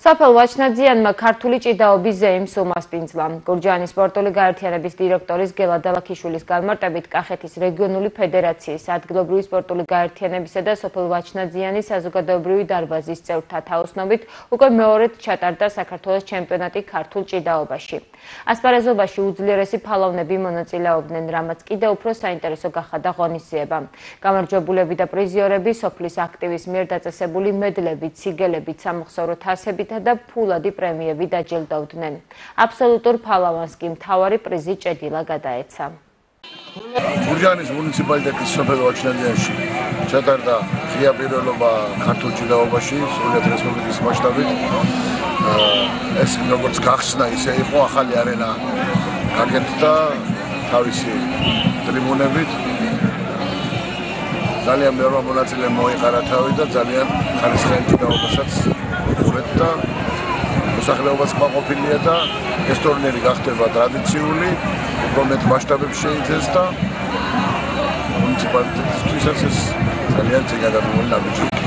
სოფელ ვაჩნაძიანმა ქართული ჭიდაობის ზეიმს უმასპინძლა. გურჯაანის სპორტული გაერთიანების დირექტორის გელა დალაქიშვილის განმარტებით კახეთის რეგიონული ფედერაციის ადგილობრივი სპორტული გაერთიანებისა და სოფელ ვაჩნაძიანის საზოგადოებრივი დარბაზის წევრთა თაოსნობით უკვე მეორედ ჩატარდა საქართველოს ჩემპიონატი ქართულ ჭიდაობაში. ასპარეზობაში უძლიერესი ფალოვნები მონაწილეობდნენ, რამაც კიდევ უფრო საინტერესო გახადა ღონისძიება. გამარჯვებულები და პრიზიორები სოფლის აქტივის მიერ დაწესებული მედლებით, სიგელებით, სამახსოვრო თასებით და ფულადი პრემიები დაჯილდოვდნენ. აბსოლუტურ ფალავანს კი მთავარი პრიზი ჭედილა გადაეცა. გურჯაანის მუნიციპალიტეტის სოფელ ვაჩნაძიანში ჩატარდა ღია პირველობა ქართულ ჭიდაობაში სრულიად რესპუბლიკის მასშტაბით. ეს როგორც გახსნა, ისე იყო ახალი არენა გაკეთდა თავისი ტრიბუნებით. ძალიან ბევრი მონაწილე მოიყარა თავი და ძალიან ხარისხიანი ჭიდაობასაც და მოსახლეობაც კმაყოფილია და ეს ტურნირი გახდება ტრადიციული, უფრო მეტ მასშტაბებში შეიძენს და მუნიციპალიტეტისთვისაც ეს ძალიან წინადადებული ნაბიჯია.